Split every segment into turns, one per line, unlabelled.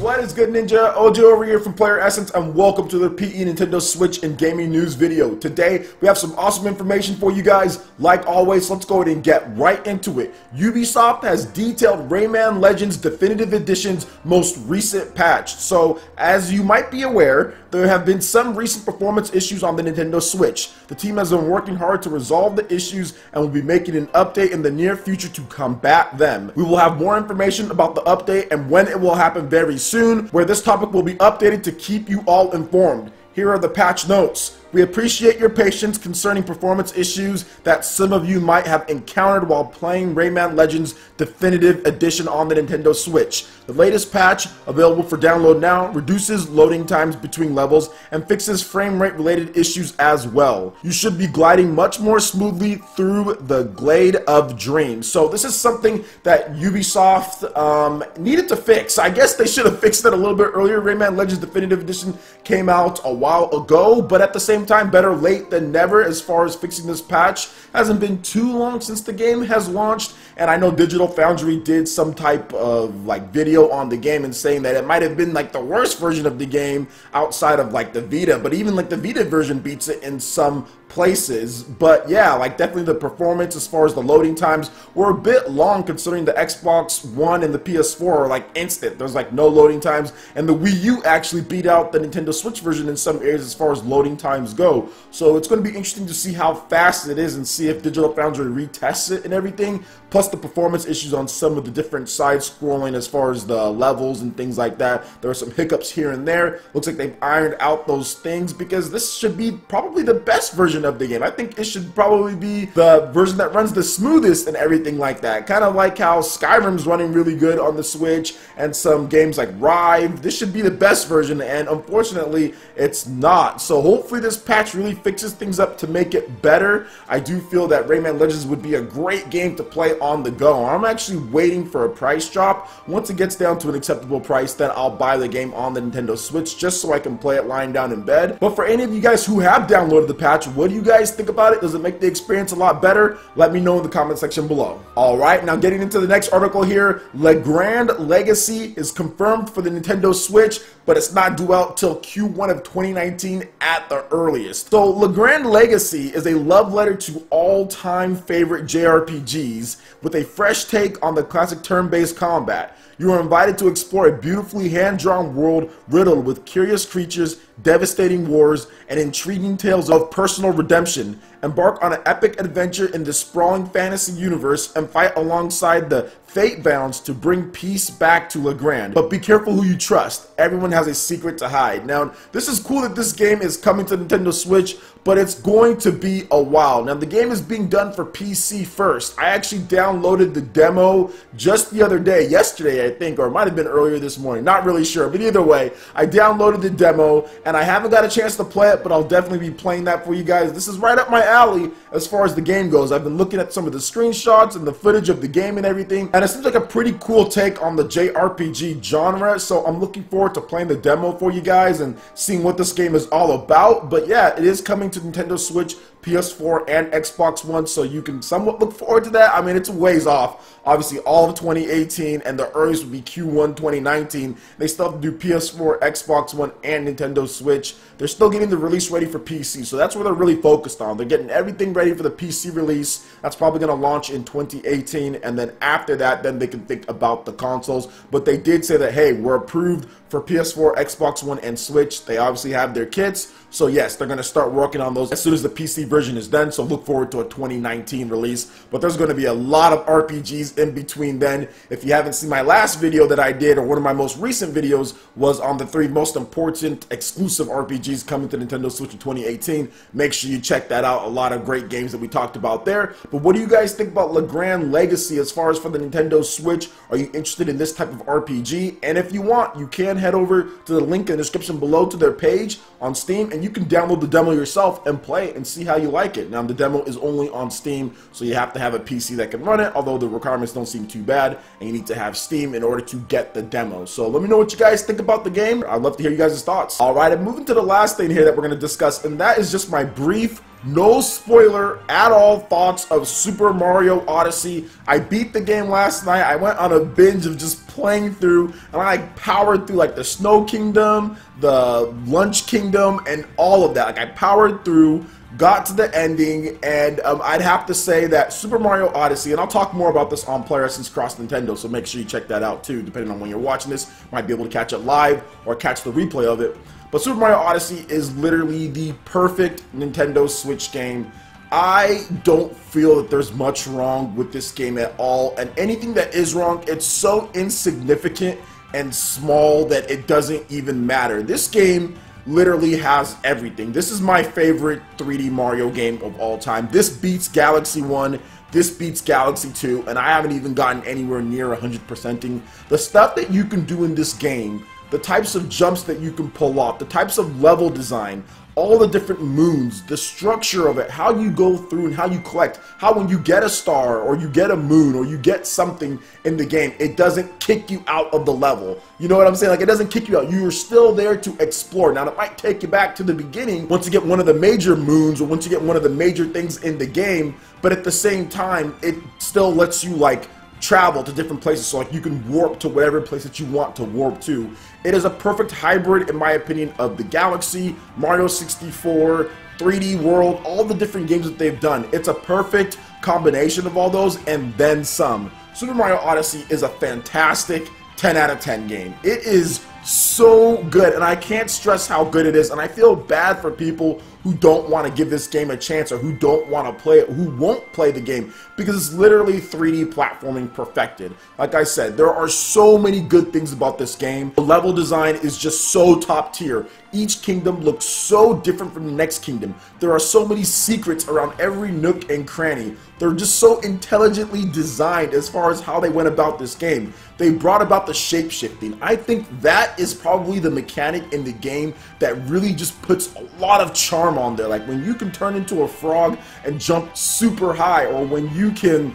What is good, Ninja? OJ over here from PlayerEssence, and welcome to the PE Nintendo Switch and Gaming News video. Today, we have some awesome information for you guys. Like always, let's go ahead and get right into it. Ubisoft has detailed Rayman Legends Definitive Edition's most recent patch. So, as you might be aware, there have been some recent performance issues on the Nintendo Switch. The team has been working hard to resolve the issues and will be making an update in the near future to combat them. We will have more information about the update and when it will happen very soon, where this topic will be updated to keep you all informed. Here are the patch notes. We appreciate your patience concerning performance issues that some of you might have encountered while playing Rayman Legends Definitive Edition on the Nintendo Switch. The latest patch, available for download now, reduces loading times between levels and fixes frame rate related issues as well. You should be gliding much more smoothly through the Glade of Dreams. So this is something that Ubisoft needed to fix. I guess they should have fixed it a little bit earlier. Rayman Legends Definitive Edition came out a while ago, but at the same time, better late than never as far as fixing this patch. Hasn't been too long since the game has launched, and I know Digital Foundry did some type of like video on the game and saying that it might have been like the worst version of the game outside of like the Vita, but even like the Vita version beats it in some places. But yeah, like definitely the performance as far as the loading times were a bit long, considering the Xbox One and the PS4 are like instant. There's like no loading times, and the Wii U actually beat out the Nintendo Switch version in some areas as far as loading times go. So it's going to be interesting to see how fast it is and see if Digital Foundry retests it and everything, plus the performance issues on some of the different side scrolling as far as the levels and things like that. There are some hiccups here and there. Looks like they've ironed out those things, because this should be probably the best version of the game. I think it should probably be the version that runs the smoothest and everything like that. Kind of like how Skyrim's running really good on the Switch and some games like Rive. This should be the best version, and unfortunately it's not. So hopefully this patch really fixes things up to make it better. I do feel that Rayman Legends would be a great game to play on the go. I'm actually waiting for a price drop. Once it gets down to an acceptable price, then I'll buy the game on the Nintendo Switch just so I can play it lying down in bed. But for any of you guys who have downloaded the patch, what do you guys think about it? Does it make the experience a lot better? Let me know in the comment section below. Alright, now getting into the next article here. Legrand Legacy is confirmed for the Nintendo Switch, but it's not due out till Q1 of 2019 at the earliest. So Legrand Legacy is a love letter to all-time favorite JRPGs with a fresh take on the classic turn-based combat. You are invited to explore a beautifully hand-drawn world riddled with curious creatures, devastating wars, and intriguing tales of personal redemption. Embark on an epic adventure in this sprawling fantasy universe and fight alongside the Fate-bounds to bring peace back to Legrand. But be careful who you trust. Everyone has a secret to hide. Now, this is cool that this game is coming to Nintendo Switch, but it's going to be a while. Now, the game is being done for PC first. I actually downloaded the demo just the other day, yesterday I think, or it might have been earlier this morning, not really sure, but either way, I downloaded the demo, and I haven't got a chance to play it, but I'll definitely be playing that for you guys. This is right up my alley as far as the game goes. I've been looking at some of the screenshots and the footage of the game and everything, and it seems like a pretty cool take on the JRPG genre, so I'm looking forward to playing the demo for you guys and seeing what this game is all about. But yeah, it is coming to Nintendo Switch, PS4, and Xbox One, so you can somewhat look forward to that. I mean, it's a ways off. Obviously, all of 2018, and the earliest would be Q1 2019. They still have to do PS4, Xbox One, and Nintendo Switch. They're still getting the release ready for PC, so that's where they're really focused on. They're getting everything ready for the PC release. That's probably going to launch in 2018, and then after that, then they can think about the consoles. But they did say that, hey, we're approved for PS4, Xbox One, and Switch. They obviously have their kits, so yes, they're going to start working on those as soon as the PC version is done, so look forward to a 2019 release. But there's going to be a lot of RPGs in between then. If you haven't seen my last video that I did, or one of my most recent videos was on the 3 most important exclusive RPGs coming to Nintendo Switch in 2018, make sure you check that out. A lot of great games that we talked about there. But what do you guys think about Legrand Legacy as far as for the Nintendo Switch? Are you interested in this type of RPG? And if you want, you can head over to the link in the description below to their page on Steam, and you can download the demo yourself and play it and see how you like it. Now, the demo is only on Steam, so you have to have a PC that can run it, although the requirements don't seem too bad, and you need to have Steam in order to get the demo. So let me know what you guys think about the game. I'd love to hear you guys' thoughts. Alright, I'm moving to the last thing here that we're going to discuss, and that is just my brief no spoiler at all thoughts of Super Mario Odyssey. I beat the game last night. I went on a binge of just playing through, and I powered through like the Snow Kingdom, the Lunch Kingdom, and all of that. Like I powered through, got to the ending, and I'd have to say that Super Mario Odyssey, and I'll talk more about this on PlayerEssence Cross Nintendo, so make sure you check that out too, depending on when you're watching this. Might be able to catch it live or catch the replay of it. But Super Mario Odyssey is literally the perfect Nintendo Switch game. I don't feel that there's much wrong with this game at all, and anything that is wrong, it's so insignificant and small that it doesn't even matter. This game literally has everything. This is my favorite 3D Mario game of all time. This beats Galaxy 1, this beats Galaxy 2, and I haven't even gotten anywhere near 100%ing. The stuff that you can do in this game, the types of jumps that you can pull off, the types of level design, all the different moons, the structure of it, how you go through and how you collect, how when you get a star or you get a moon or you get something in the game, it doesn't kick you out of the level. You know what I'm saying? Like, it doesn't kick you out. You're still there to explore. Now, it might take you back to the beginning once you get one of the major moons or once you get one of the major things in the game, but at the same time, it still lets you, like, travel to different places, so like you can warp to whatever place that you want to warp to. It is a perfect hybrid, in my opinion, of the Galaxy, Mario 64, 3D World, all the different games that they've done. It's a perfect combination of all those and then some. Super Mario Odyssey is a fantastic 10 out of 10 game. It is so good, and I can't stress how good it is, and I feel bad for people who don't want to give this game a chance or who don't want to play it, who won't play the game, because it's literally 3D platforming perfected. Like I said, there are so many good things about this game. The level design is just so top tier. Each kingdom looks so different from the next kingdom. There are so many secrets around every nook and cranny. They're just so intelligently designed as far as how they went about this game. They brought about the shape-shifting. I think that is probably the mechanic in the game that really just puts a lot of charm on there. Like when you can turn into a frog and jump super high, or when you can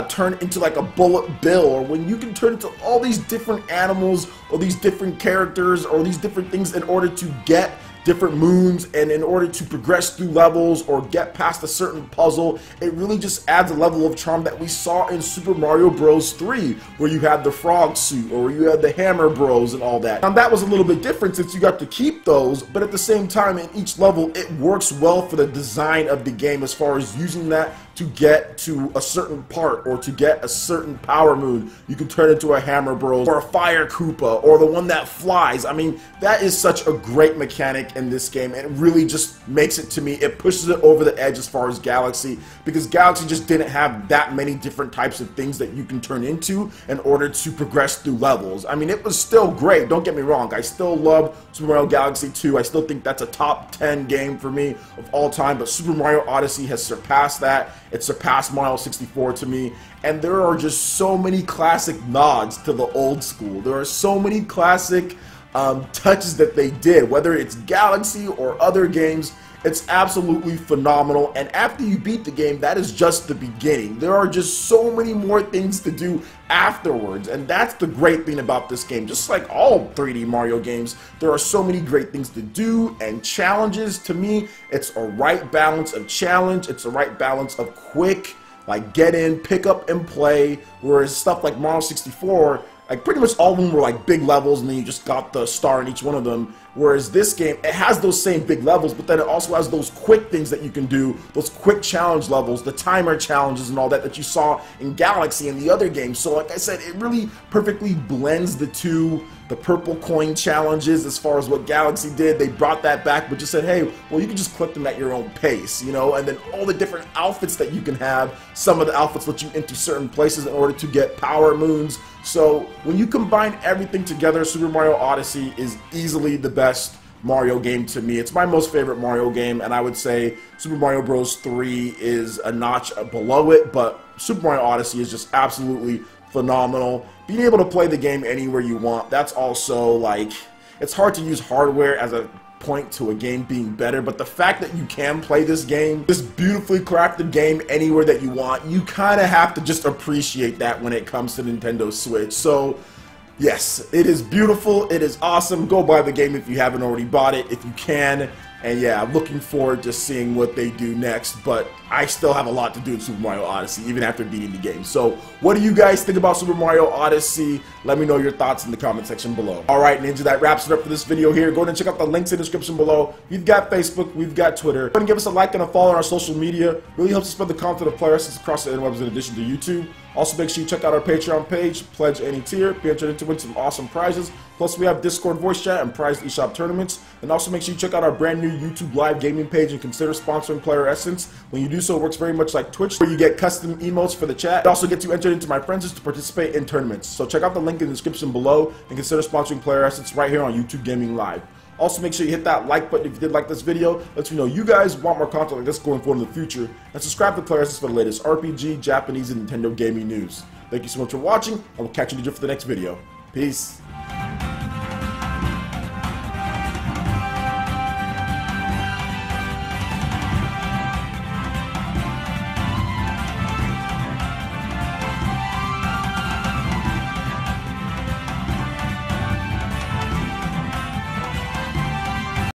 turn into like a bullet bill, or when you can turn into all these different animals or these different characters or these different things in order to get different moons and in order to progress through levels or get past a certain puzzle. It really just adds a level of charm that we saw in Super Mario Bros. 3, where you had the frog suit or you had the Hammer Bros and all that. Now that was a little bit different since you got to keep those, but at the same time in each level it works well for the design of the game as far as using that to get to a certain part or to get a certain power moon. You can turn into a Hammer Bros or a Fire Koopa or the one that flies. I mean, that is such a great mechanic in this game, and it really just makes it, to me, it pushes it over the edge as far as Galaxy, because Galaxy just didn't have that many different types of things that you can turn into in order to progress through levels. I mean, it was still great, don't get me wrong. I still love Super Mario Galaxy 2. I still think that's a top 10 game for me of all time, but Super Mario Odyssey has surpassed that. It surpassed Mario 64 to me, and there are just so many classic nods to the old school. There are so many classic touches that they did, whether it's Galaxy or other games. It's absolutely phenomenal, and after you beat the game, that is just the beginning. There are just so many more things to do afterwards, and that's the great thing about this game. Just like all 3D Mario games, there are so many great things to do and challenges. To me, it's a right balance of challenge, it's a right balance of quick, like get in, pick up and play, whereas stuff like Mario 64, like pretty much all of them were like big levels and then you just got the star in each one of them. Whereas this game, it has those same big levels, but then it also has those quick things that you can do, those quick challenge levels, the timer challenges and all that that you saw in Galaxy and the other games. So like I said, it really perfectly blends the two. The purple coin challenges, as far as what Galaxy did, they brought that back, but just said, hey, well, you can just collect them at your own pace, you know, and then all the different outfits that you can have. Some of the outfits let you into certain places in order to get power moons. So when you combine everything together, Super Mario Odyssey is easily the best Mario game to me. It's my most favorite Mario game, and I would say Super Mario Bros. 3 is a notch below it, but Super Mario Odyssey is just absolutely phenomenal. Being able to play the game anywhere you want, that's also, like, it's hard to use hardware as a point to a game being better, but the fact that you can play this game, this beautifully crafted game, anywhere that you want, you kind of have to just appreciate that when it comes to Nintendo Switch. So yes, it is beautiful, it is awesome. Go buy the game if you haven't already bought it. If you can, And yeah, I'm looking forward to seeing what they do next, but I still have a lot to do in Super Mario Odyssey, even after beating the game. So, what do you guys think about Super Mario Odyssey? Let me know your thoughts in the comment section below. Alright, Ninja, that wraps it up for this video here. Go ahead and check out the links in the description below. We've got Facebook, we've got Twitter. Go ahead and give us a like and a follow on our social media. Really helps us spread the content of PlayerEssence across the interwebs in addition to YouTube. Also, make sure you check out our Patreon page, pledge any tier, be entered to win some awesome prizes. Plus, we have Discord voice chat and prized eShop tournaments. And also, make sure you check out our brand new YouTube live gaming page and consider sponsoring PlayerEssence. When you do so, it works very much like Twitch, where you get custom emotes for the chat. It also gets you entered into my friends list to participate in tournaments. So check out the link in the description below and consider sponsoring PlayerEssence right here on YouTube Gaming Live. Also, make sure you hit that like button if you did like this video. Lets me know you guys want more content like this going forward in the future. And subscribe to PlayerEssence for the latest RPG, Japanese, and Nintendo gaming news. Thank you so much for watching, and we'll catch you for the next video. Peace.